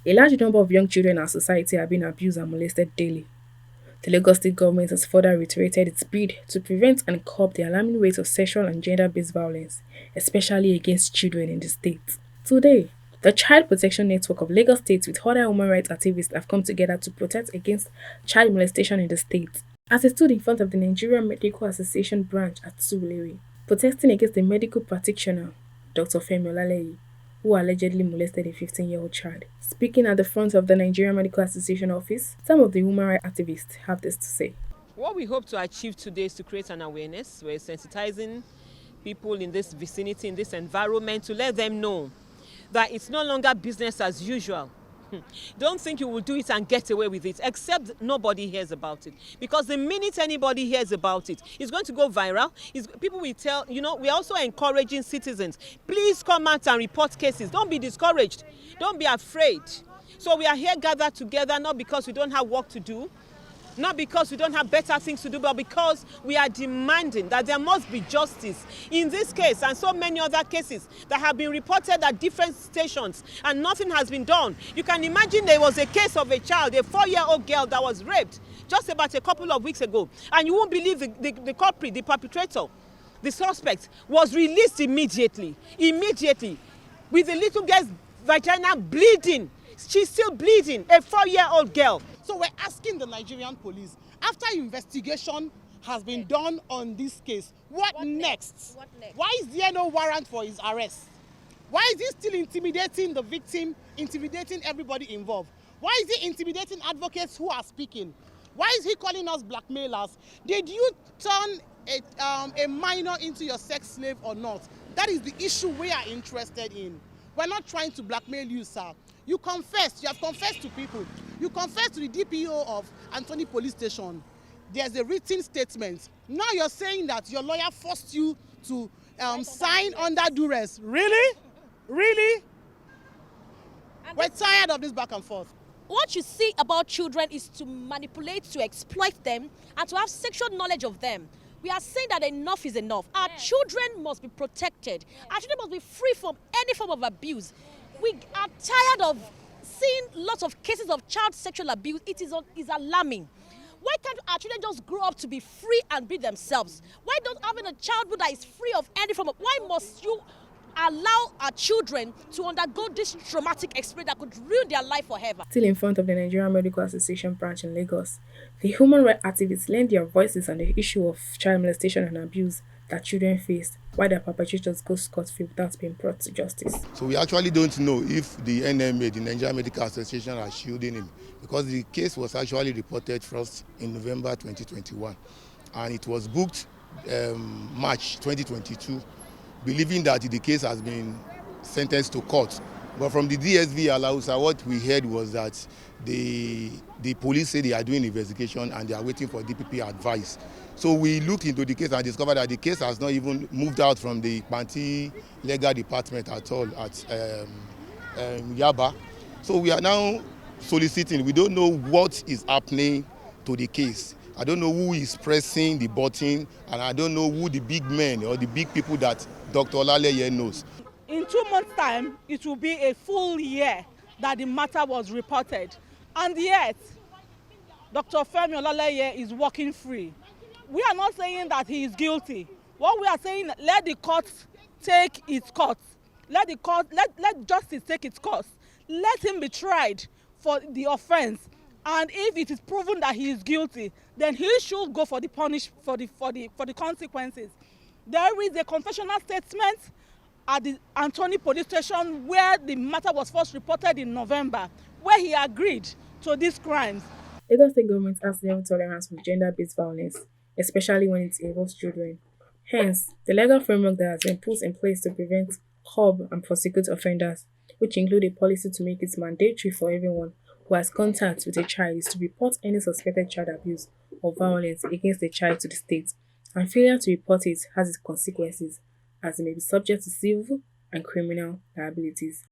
A large number of young children in our society are being abused and molested daily. The Lagos State government has further reiterated its bid to prevent and curb the alarming rate of sexual and gender-based violence, especially against children in the state. Today, the Child Protection Network of Lagos State with other human rights activists have come together to protest against child molestation in the state. As they stood in front of the Nigerian Medical Association branch at Surulere, protesting against the medical practitioner, Dr. Femi Olaleye, who allegedly molested a 15-year-old child. Speaking at the front of the Nigerian Medical Association office, some of the human rights activists have this to say. What we hope to achieve today is to create an awareness. We're sensitizing people in this vicinity, in this environment, to let them know that it's no longer business as usual. Don't think you will do it and get away with it, except nobody hears about it. Because the minute anybody hears about it, it's going to go viral. People will tell, we're also encouraging citizens, please come out and report cases. Don't be discouraged. Don't be afraid. So we are here gathered together, not because we don't have work to do, not because we don't have better things to do, but because we are demanding that there must be justice in this case and so many other cases that have been reported at different stations and nothing has been done. You can imagine there was a case of a child, a 4-year-old girl that was raped just about a couple of weeks ago, and you won't believe the culprit, the perpetrator, the suspect, was released immediately, with the little girl's vagina bleeding. She's still bleeding, a 4-year-old girl. So we're asking the Nigerian police, after investigation has been done on this case, what next? Why is there no warrant for his arrest? Why is he still intimidating the victim, intimidating everybody involved? Why is he intimidating advocates who are speaking? Why is he calling us blackmailers? Did you turn a minor into your sex slave or not? That is the issue we are interested in. We're not trying to blackmail you, sir. You confessed. You have confessed to people. You confessed to the DPO of Anthony Police Station. There's a written statement. Now you're saying that your lawyer forced you to sign under duress. Really? Really? We're tired of this back and forth. What you see about children is to manipulate, to exploit them, and to have sexual knowledge of them. We are saying that enough is enough. Our children must be protected. Our children must be free from any form of abuse. We are tired of seeing lots of cases of child sexual abuse. It is alarming. Why can't our children just grow up to be free and be themselves? Why don't having a childhood that is free of any form of... Why must you allow our children to undergo this traumatic experience that could ruin their life forever? Still in front of the Nigerian Medical Association branch in Lagos, the human rights activists lend their voices on the issue of child molestation and abuse that children face, while their perpetrators go scot-free without being brought to justice. So we actually don't know if the NMA, the Nigerian Medical Association, are shielding him, because the case was actually reported first in November 2021, and it was booked March 2022, believing that the case has been sentenced to court. But from the DSV Alausa, what we heard was that the police say they are doing investigation and they are waiting for DPP advice. So we looked into the case and discovered that the case has not even moved out from the Panti legal department at all at Yaba. So we are now soliciting. We don't know what is happening to the case. I don't know who is pressing the button, and I don't know who the big men or the big people that Dr. Olaleye knows. In 2 months' time, it will be a full year that the matter was reported. And yet, Dr. Femi Olaleye is walking free. We are not saying that he is guilty. What we are saying, let the court take its course. Let justice take its course. Let him be tried for the offense. And if it is proven that he is guilty, then he should go for the for the consequences. There is a confessional statement at the Anthony Police Station where the matter was first reported in November, where he agreed to these crimes. Lagos State government has zero tolerance for gender-based violence, especially when it involves children. Hence, the legal framework that has been put in place to prevent, curb, and prosecute offenders, which include a policy to make it mandatory for everyone who has contact with a child, is to report any suspected child abuse or violence against a child to the state, and failure to report it has its consequences, as it may be subject to civil and criminal liabilities.